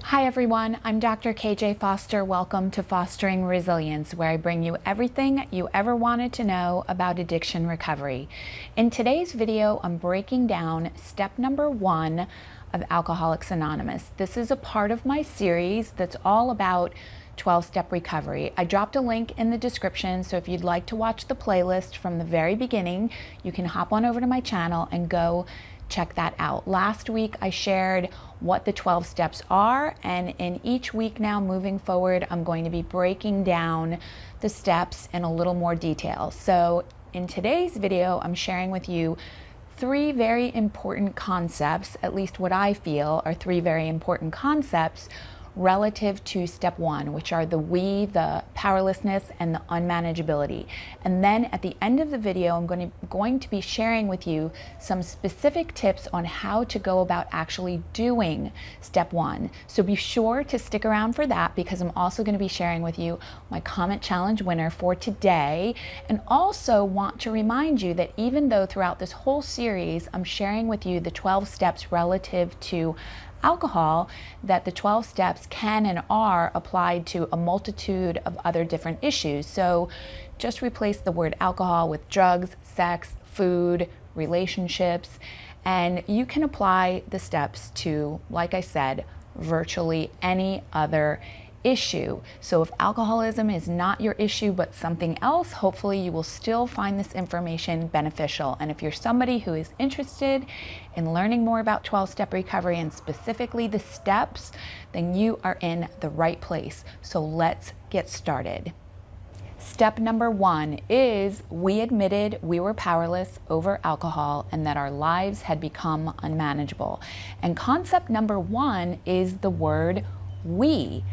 Hi everyone, I'm Dr. KJ Foster. Welcome to Fostering Resilience, where I bring you everything you ever wanted to know about addiction recovery. In today's video, I'm breaking down step number 1 of Alcoholics Anonymous. This is a part of my series that's all about 12-step recovery. I dropped a link in the description, so if you'd like to watch the playlist from the very beginning, you can hop on over to my channel and go check that out. Last week I shared what the 12 steps are, and in each week now moving forward I'm going to be breaking down the steps in a little more detail. So in today's video I'm sharing with you 3 very important concepts, at least what I feel are 3 very important concepts relative to step 1, which are the we, the powerlessness, and the unmanageability. And then at the end of the video, I'm going to be sharing with you some specific tips on how to go about actually doing step 1. So be sure to stick around for that, because I'm also going to be sharing with you my comment challenge winner for today, and also want to remind you that even though throughout this whole series I'm sharing with you the 12 steps relative to alcohol, that the 12 steps can and are applied to a multitude of other different issues. So just replace the word alcohol with drugs, sex, food, relationships, and you can apply the steps to, like I said, virtually any other issue. So if alcoholism is not your issue but something else, hopefully you will still find this information beneficial. And if you're somebody who is interested in learning more about 12-step recovery and specifically the steps, then you are in the right place. So let's get started. Step number 1 is we admitted we were powerless over alcohol and that our lives had become unmanageable. And concept number 1 is the word we.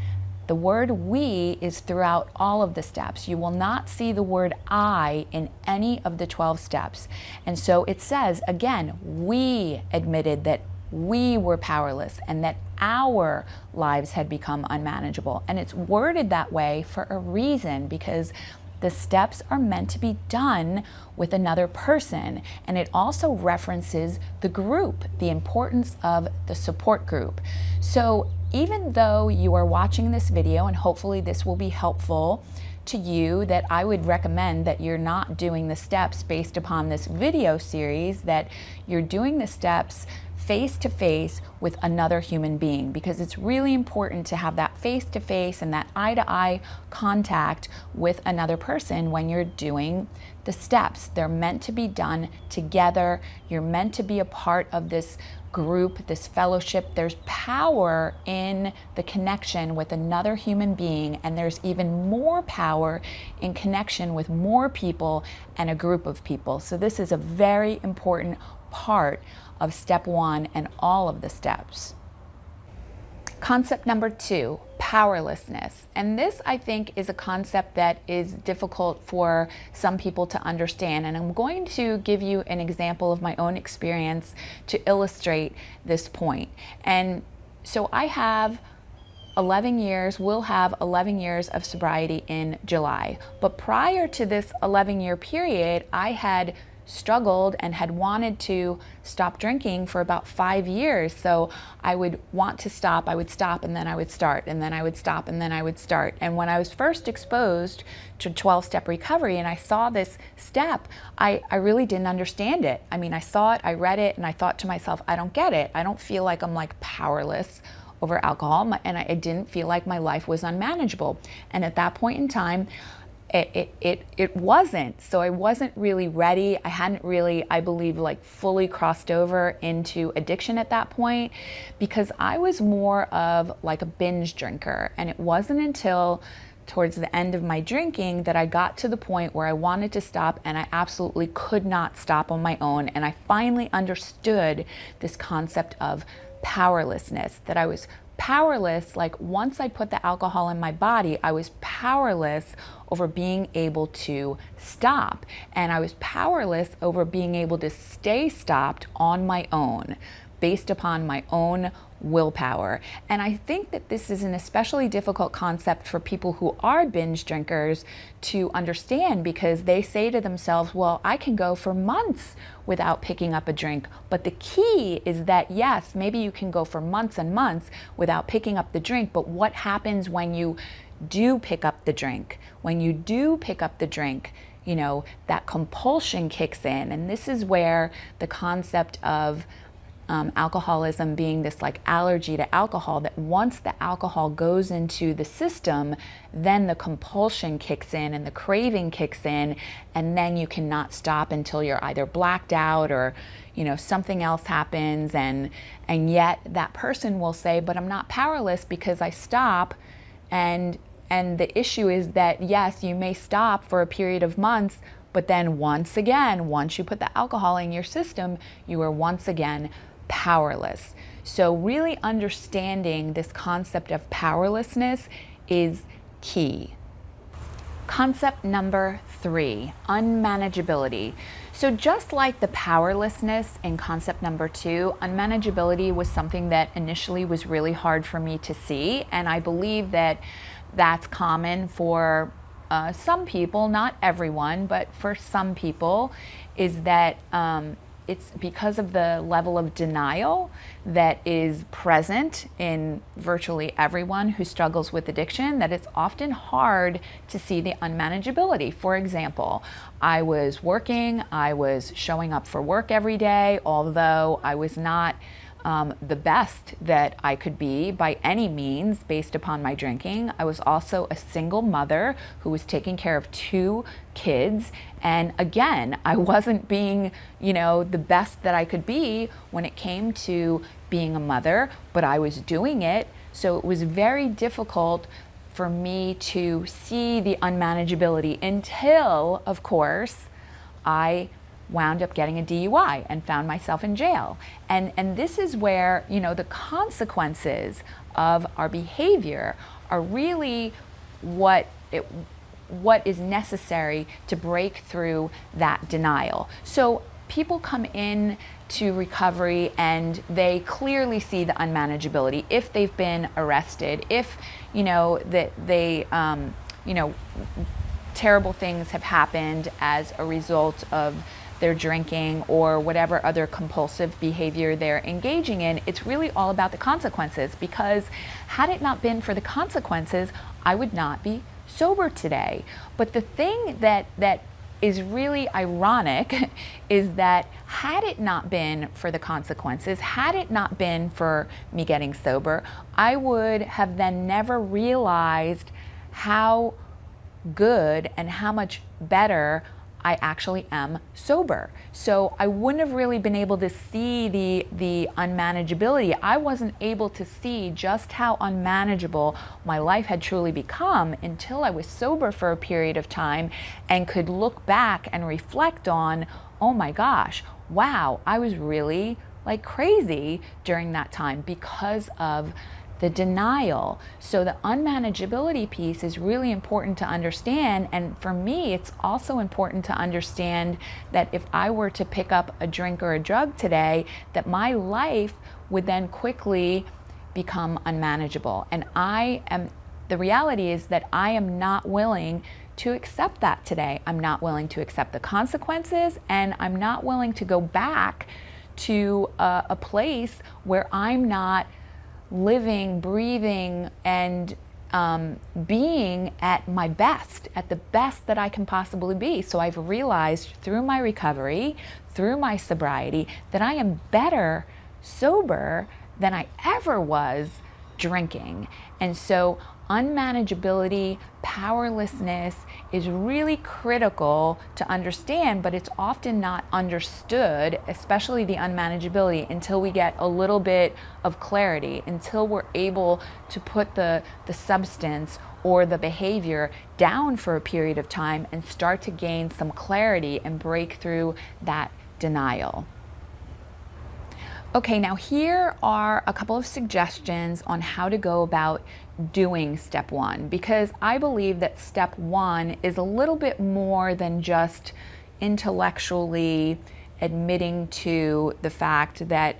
The word we is throughout all of the steps. You will not see the word I in any of the 12 steps. And so it says, again, we admitted that we were powerless and that our lives had become unmanageable. And it's worded that way for a reason, because the steps are meant to be done with another person. And it also references the group, the importance of the support group. So even though you are watching this video, and hopefully this will be helpful to you, that I would recommend that you're not doing the steps based upon this video series, that you're doing the steps face to face with another human being, because it's really important to have that face to face and that eye to eye contact with another person when you're doing the steps. They're meant to be done together. You're meant to be a part of this group, this fellowship. There's power in the connection with another human being, and there's even more power in connection with more people and a group of people. So this is a very important part of step 1 and all of the steps. Concept number 2, powerlessness. And this, I think, is a concept that is difficult for some people to understand. And I'm going to give you an example of my own experience to illustrate this point. And so I have 11 years, will have 11 years of sobriety in July. But prior to this 11-year period, I had struggled and had wanted to stop drinking for about 5 years. So I would want to stop, I would stop, and then I would start, and then I would stop, and then I would start. And when I was first exposed to 12-step recovery and I saw this step, I really didn't understand it. I mean, I saw it, I read it, and I thought to myself, I don't get it. I don't feel like I'm like powerless over alcohol, and I didn't feel like my life was unmanageable. And at that point in time, it wasn't. So I wasn't really ready. I hadn't really, I believe, like fully crossed over into addiction at that point, because I was more of like a binge drinker. And it wasn't until towards the end of my drinking that I got to the point where I wanted to stop, and I absolutely could not stop on my own. And I finally understood this concept of powerlessness, that I was powerless. Like once I put the alcohol in my body, I was powerless over being able to stop. And I was powerless over being able to stay stopped on my own. based upon my own willpower. And I think that this is an especially difficult concept for people who are binge drinkers to understand, because they say to themselves, well, I can go for months without picking up a drink. But the key is that, yes, maybe you can go for months and months without picking up the drink, but what happens when you do pick up the drink? When you do pick up the drink, you know, that compulsion kicks in. And this is where the concept of alcoholism being this like allergy to alcohol, that once the alcohol goes into the system, then the compulsion kicks in and the craving kicks in, and then you cannot stop until you're either blacked out or, you know, something else happens. And yet that person will say, but I'm not powerless because I stop. And the issue is that, yes, you may stop for a period of months, but then once again, once you put the alcohol in your system, you are once again powerless. So really understanding this concept of powerlessness is key. Concept number 3, unmanageability. So just like the powerlessness in concept number 2, unmanageability was something that initially was really hard for me to see. And I believe that that's common for some people, not everyone, but for some people, is that it's because of the level of denial that is present in virtually everyone who struggles with addiction, that it's often hard to see the unmanageability. For example, I was working, I was showing up for work every day, although I was not the best that I could be by any means based upon my drinking. I was also a single mother who was taking care of 2 kids. And again, I wasn't being, you know, the best that I could be when it came to being a mother, but I was doing it. So it was very difficult for me to see the unmanageability until, of course, I wound up getting a DUI and found myself in jail. And this is where, you know, the consequences of our behavior are really what is necessary to break through that denial. So people come in to recovery and they clearly see the unmanageability if they've been arrested, if, you know, that they, you know, terrible things have happened as a result of their drinking or whatever other compulsive behavior they're engaging in. It's really all about the consequences, because had it not been for the consequences, I would not be sober today. But the thing that is really ironic is that had it not been for the consequences, had it not been for me getting sober, I would have then never realized how good and how much better I actually am sober. So I wouldn't have really been able to see the unmanageability. I wasn't able to see just how unmanageable my life had truly become until I was sober for a period of time and could look back and reflect on, oh my gosh, wow, I was really like crazy during that time because of the denial. So the unmanageability piece is really important to understand. And for me, it's also important to understand that if I were to pick up a drink or a drug today, that my life would then quickly become unmanageable. And the reality is that I am not willing to accept that today. I'm not willing to accept the consequences, and I'm not willing to go back to a place where I'm not living, breathing, and being at my best, at the best that I can possibly be. So I've realized through my recovery, through my sobriety, that I am better sober than I ever was drinking. And so unmanageability, powerlessness is really critical to understand, but it's often not understood, especially the unmanageability, until we get a little bit of clarity, until we're able to put the substance or the behavior down for a period of time and start to gain some clarity and break through that denial. Okay, now here are a couple of suggestions on how to go about doing step 1, because I believe that step 1 is a little bit more than just intellectually admitting to the fact that,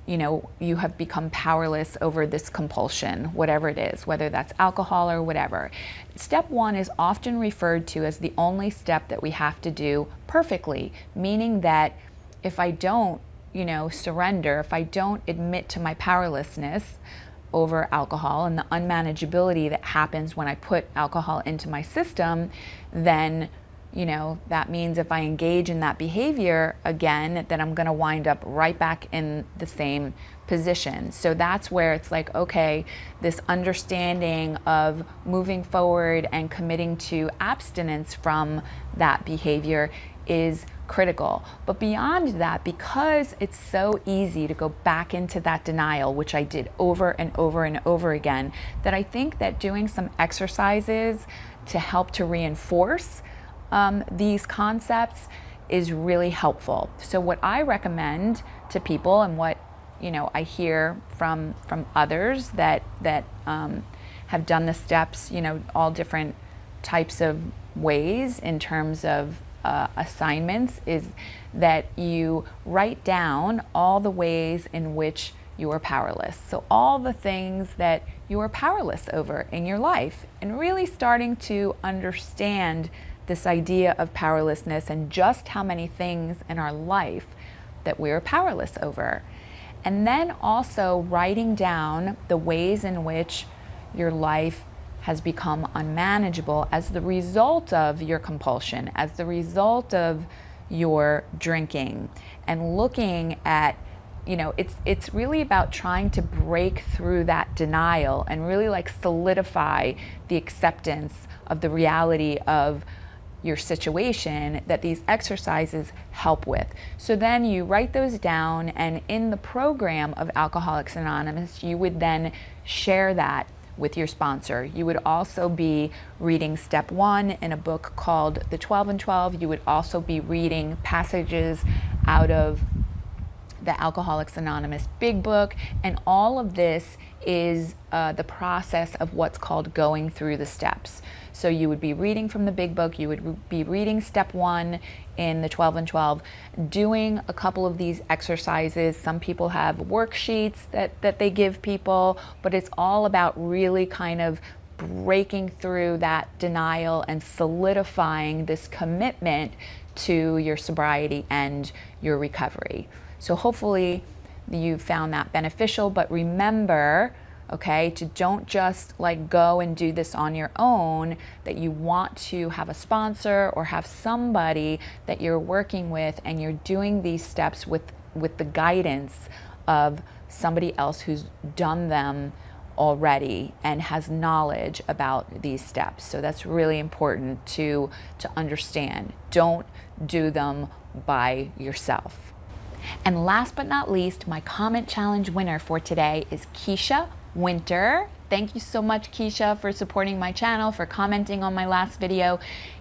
you have become powerless over this compulsion, whatever it is, whether that's alcohol or whatever. Step one is often referred to as the only step that we have to do perfectly, meaning that if I don't, surrender, if I don't admit to my powerlessness over alcohol and the unmanageability that happens when I put alcohol into my system, then that means if I engage in that behavior again, then I'm going to wind up right back in the same position. So that's where it's like, okay, this understanding of moving forward and committing to abstinence from that behavior is critical. But beyond that, because it's so easy to go back into that denial, which I did over and over and over again, that I think that doing some exercises to help to reinforce these concepts is really helpful. So what I recommend to people, and what I hear from others that have done the steps, all different types of ways in terms of assignments, is that you write down all the ways in which you are powerless. So all the things that you are powerless over in your life, and really starting to understand this idea of powerlessness and just how many things in our life that we are powerless over. And then also writing down the ways in which your life has become unmanageable as the result of your compulsion, as the result of your drinking, and looking at, it's really about trying to break through that denial and really solidify the acceptance of the reality of your situation that these exercises help with. So then you write those down, and in the program of Alcoholics Anonymous, you would then share that with your sponsor. You would also be reading step one in a book called The 12 and 12. You would also be reading passages out of the Alcoholics Anonymous Big Book, and all of this is the process of what's called going through the steps. So you would be reading from the Big Book, you would be reading step one in the 12 and 12, doing a couple of these exercises. Some people have worksheets that they give people, but it's all about really kind of breaking through that denial and solidifying this commitment to your sobriety and your recovery. So hopefully you found that beneficial, but remember, okay, to don't just go and do this on your own, that you want to have a sponsor or have somebody that you're working with, and you're doing these steps with the guidance of somebody else who's done them already and has knowledge about these steps. So that's really important to understand. Don't do them by yourself. And last but not least, my comment challenge winner for today is Keisha Winter. Thank you so much, Keisha, for supporting my channel, for commenting on my last video.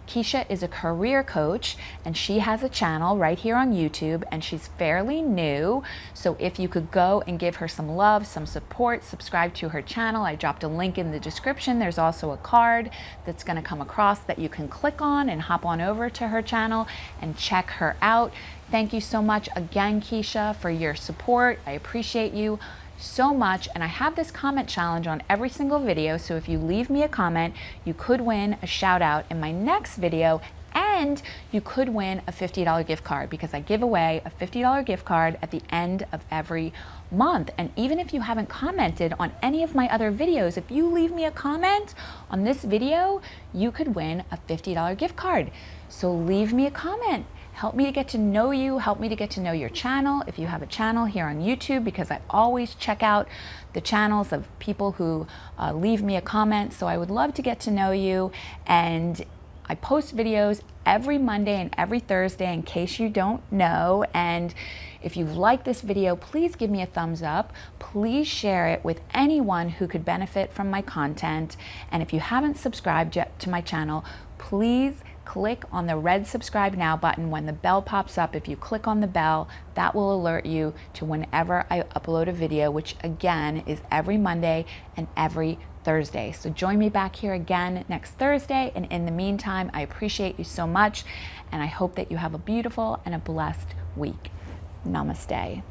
Keisha is a career coach, and she has a channel right here on YouTube, and she's fairly new. So if you could go and give her some love, some support, subscribe to her channel. I dropped a link in the description. There's also a card that's going to come across that you can click on and hop on over to her channel and check her out. Thank you so much again, Keisha, for your support. I appreciate you so much. And I have this comment challenge on every single video, so if you leave me a comment, you could win a shout out in my next video, and you could win a $50 gift card, because I give away a $50 gift card at the end of every month. And even if you haven't commented on any of my other videos, if you leave me a comment on this video, you could win a $50 gift card. So leave me a comment. Help me to get to know you, help me to get to know your channel, if you have a channel here on YouTube, because I always check out the channels of people who leave me a comment. So I would love to get to know you. And I post videos every Monday and every Thursday, in case you don't know. And if you've liked this video, please give me a thumbs up. Please share it with anyone who could benefit from my content. And if you haven't subscribed yet to my channel, please click on the red subscribe now button. When the bell pops up, if you click on the bell, that will alert you to whenever I upload a video, which again is every Monday and every Thursday. So join me back here again next Thursday. And in the meantime, I appreciate you so much, and I hope that you have a beautiful and a blessed week. Namaste.